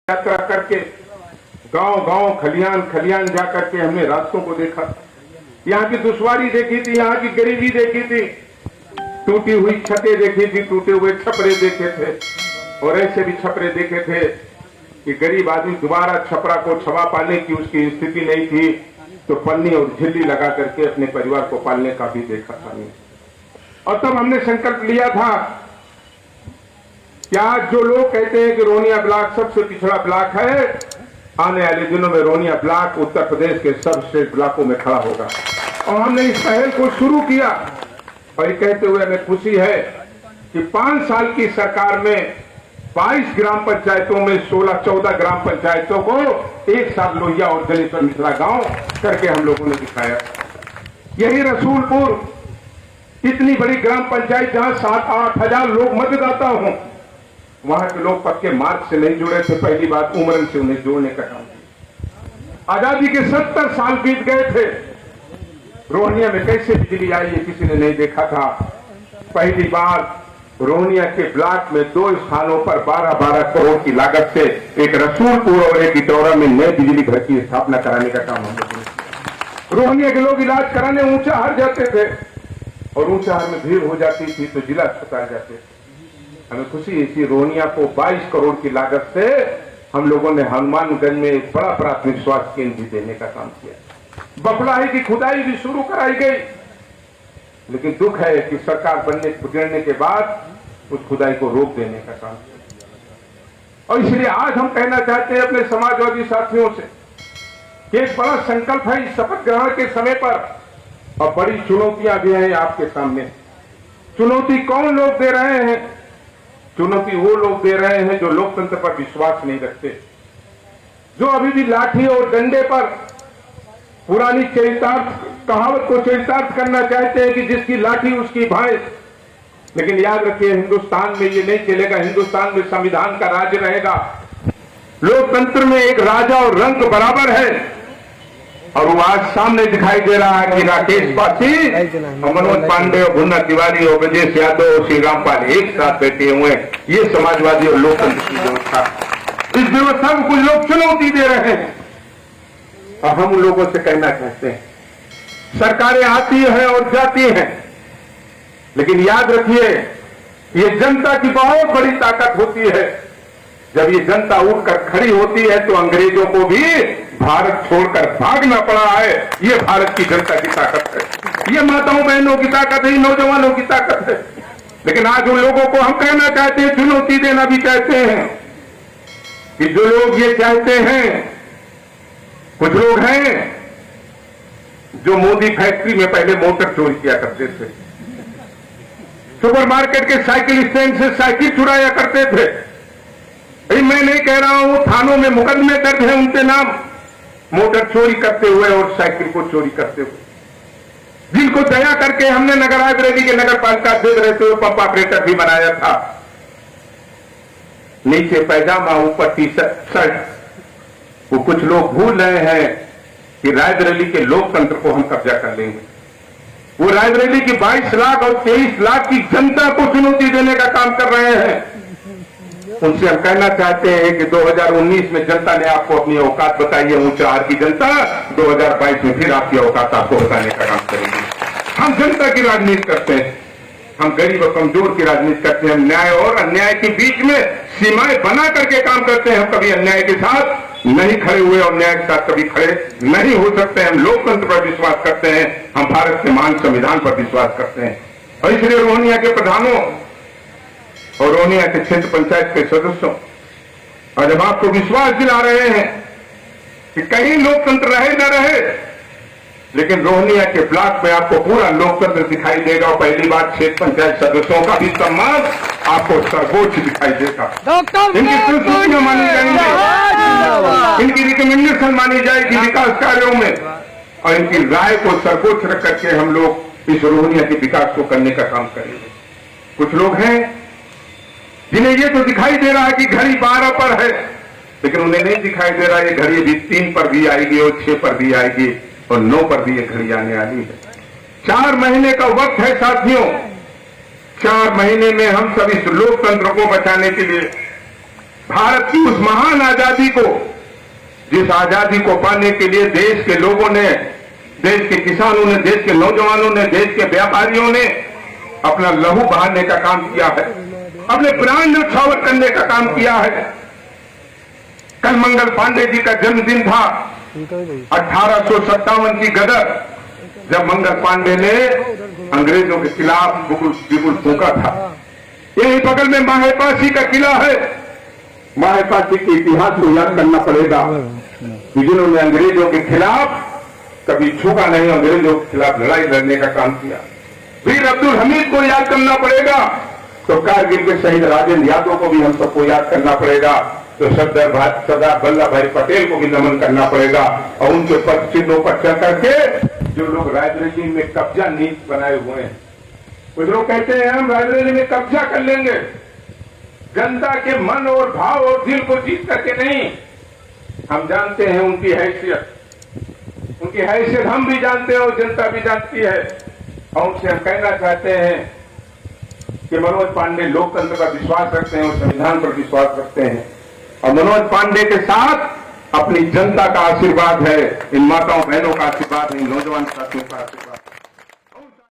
यात्रा करके गांव गांव खलियान खलियान जा करके हमने रास्तों को देखा, यहाँ की दुश्वारी देखी थी, यहाँ की गरीबी देखी थी, टूटी हुई छतें देखी थी, टूटे हुए छपरे देखे थे और ऐसे भी छपरे देखे थे कि गरीब आदमी दोबारा छपरा को छवा पाने की उसकी स्थिति नहीं थी तो पन्नी और झिल्ली लगा करके अपने परिवार को पालने का भी देखा था। और तब हमने संकल्प लिया था क्या जो लोग कहते हैं कि रोहनिया ब्लॉक सबसे पिछड़ा ब्लॉक है, आने वाले दिनों में रोहनिया ब्लॉक उत्तर प्रदेश के सर्वश्रेष्ठ ब्लॉकों में खड़ा होगा। और हमने इस पहल को शुरू किया और ये कहते हुए हमें खुशी है कि 5 साल की सरकार में 22 ग्राम पंचायतों में 16-14 ग्राम पंचायतों को एक साथ लोहिया और जलेश्वर मिथिला गांव करके हम लोगों ने दिखाया। यही रसूलपुर इतनी बड़ी ग्राम पंचायत जहां 7-8 हजार लोग मतदाता हों, वहां के लोग पक्के मार्ग से नहीं जुड़े थे। पहली बात उमरन से उन्हें जोड़ने का काम किया। आजादी के 70 साल बीत गए थे, रोहनिया में कैसे बिजली आई ये किसी ने नहीं देखा था। पहली बार रोहनिया के ब्लॉक में 2 स्थानों पर 12-12 करोड़ की लागत से एक रसूलपुर और एक इटौरा में नए बिजली घर की स्थापना कराने का काम हम लोगों ने। रोहनिया के लोग इलाज कराने ऊंचाहार जाते थे और ऊंचाहार में भीड़ हो जाती थी तो जिला अस्पताल जाते थे। हमें खुशी इसी रोहनिया को 22 करोड़ की लागत से हम लोगों ने हनुमानगंज में एक बड़ा प्राथमिक स्वास्थ्य केंद्र भी देने का काम किया। बफलाही की खुदाई भी शुरू कराई गई, लेकिन दुख है कि सरकार गुजरने के बाद उस खुदाई को रोक देने का काम किया। और इसलिए आज हम कहना चाहते हैं अपने समाजवादी साथियों से कि एक बड़ा संकल्प है इस शपथ ग्रहण के समय पर और बड़ी चुनौतियां भी हैं आपके सामने। चुनौती कौन लोग दे रहे हैं? चुनौती वो लोग दे रहे हैं जो लोकतंत्र पर विश्वास नहीं रखते, जो अभी भी लाठी और डंडे पर पुरानी कहावत को चरितार्थ करना चाहते हैं कि जिसकी लाठी उसकी भैंस। लेकिन याद रखिए हिंदुस्तान में ये नहीं चलेगा। हिंदुस्तान में संविधान का राज रहेगा। लोकतंत्र में एक राजा और रंक बराबर है और वो आज सामने दिखाई दे रहा है कि राकेश पासी, मनोज पांडे और मुन्ना तिवारी और ब्रजेश यादव और श्री रामपाल एक साथ बैठे हुए हैं। ये समाजवादी और लोकतंत्र की व्यवस्था, इस व्यवस्था को कुछ लोग चुनौती दे रहे हैं और हम उन लोगों से कहना चाहते हैं सरकारें आती है और जाती हैं, लेकिन याद रखिए ये जनता की बहुत बड़ी ताकत होती है। जब ये जनता उठकर खड़ी होती है तो अंग्रेजों को भी भारत छोड़कर भागना पड़ा है। ये भारत की जनता की ताकत है, ये माताओं बहनों की ताकत है, नौजवानों की ताकत है। लेकिन आज उन लोगों को हम कहना चाहते हैं, चुनौती देना भी चाहते हैं कि जो लोग ये चाहते हैं, कुछ लोग हैं जो मोदी फैक्ट्री में पहले मोटर चोरी किया करते थे, सुपरमार्केट के साइकिल स्टैंड से साइकिल चुराया करते थे। मैं नहीं कह रहा हूं, थानों में मुकदमे दर्ज है उनके नाम, मोटर चोरी करते हुए और साइकिल को चोरी करते हुए, जिनको दया करके हमने नगर रायबरेली के नगर पालिका अध्यक्ष रहते हुए पंप ऑपरेटर भी बनाया था। नीचे पैजामा ऊपर टी-शर्ट। वो कुछ लोग भूल रहे हैं कि रायबरेली के लोकतंत्र को हम कब्जा कर लेंगे। वो रायबरेली की 22 लाख और 23 लाख की जनता को चुनौती देने का काम कर रहे हैं। उनसे हम कहना चाहते हैं कि 2019 में जनता ने आपको अपनी औकात बताई है। ऊंचाहार की जनता 2022 में फिर आपकी औकात आपको बताने का काम करेगी। हम जनता की राजनीति करते हैं, हम गरीब और कमजोर की राजनीति करते हैं, हम न्याय और अन्याय के बीच में सीमाएं बना करके काम करते हैं। हम कभी अन्याय के साथ नहीं खड़े हुए और न्याय के साथ कभी खड़े नहीं हो सकते। हम लोकतंत्र पर विश्वास करते हैं, हम भारत के महान संविधान पर विश्वास करते हैं। और इसलिए रोहनिया के प्रधानों और रोहनिया के क्षेत्र पंचायत के सदस्यों और जब आपको विश्वास दिला रहे हैं कि कहीं लोकतंत्र रहे न रहे, लेकिन रोहनिया के ब्लॉक में आपको पूरा लोकतंत्र दिखाई देगा। और पहली बात क्षेत्र पंचायत सदस्यों का भी सम्मान आपको सर्वोच्च दिखाई देगा। इनकी संस्तुतियां मानी जाएंगी, इनकी रिकमेंडेशन मानी जाएगी विकास कार्यों में, और इनकी राय को सर्वोच्च रख करके हम लोग इस रोहनिया के विकास को करने का काम करेंगे। कुछ लोग हैं जिन्हें ये तो दिखाई दे रहा है कि घड़ी 12 पर है, लेकिन उन्हें नहीं दिखाई दे रहा है ये घड़ी अभी 3 पर भी आएगी और 6 पर भी आएगी और 9 पर भी ये घड़ी आने वाली है। 4 महीने का वक्त है साथियों। 4 महीने में हम सब इस लोकतंत्र को बचाने के लिए भारत की उस महान आजादी को, जिस आजादी को पाने के लिए देश के लोगों ने, देश के किसानों ने, देश के नौजवानों ने, देश के व्यापारियों ने अपना लहू बहाने का काम किया है, अपने प्राण न्यौछावर करने का काम किया है। कल मंगल पांडे जी का जन्मदिन था, 1857 की गदर, जब मंगल पांडे ने अंग्रेजों के खिलाफ बिगुल फूंका था। यही बगल में माहेपासी का किला है। माहेपासी के इतिहास को याद करना पड़ेगा कि जिन्होंने अंग्रेजों के खिलाफ कभी झुका नहीं, अंग्रेजों के खिलाफ लड़ाई लड़ने का काम किया। वीर अब्दुल हमीद को याद करना पड़ेगा, तो कारगिल के शहीद राजेंद्र यादव को भी हम सबको याद करना पड़ेगा, तो सरदार वल्लभ भाई पटेल को भी नमन करना पड़ेगा। और उनके पद चिन्हों पर चल करके जो लोग रायबरेली में कब्जा नीति बनाए हुए हैं, कुछ लोग कहते हैं हम रायबरेली में कब्जा कर लेंगे, जनता के मन और भाव और दिल को जीत करके नहीं। हम जानते हैं उनकी हैसियत हम भी जानते हैं और जनता भी जानती है। और उनसे हम कहना चाहते हैं कि मनोज पांडे लोकतंत्र पर विश्वास रखते हैं और संविधान पर विश्वास रखते हैं, और मनोज पांडे के साथ अपनी जनता का आशीर्वाद है, इन माताओं बहनों का आशीर्वाद है, इन नौजवान साथियों का आशीर्वाद है।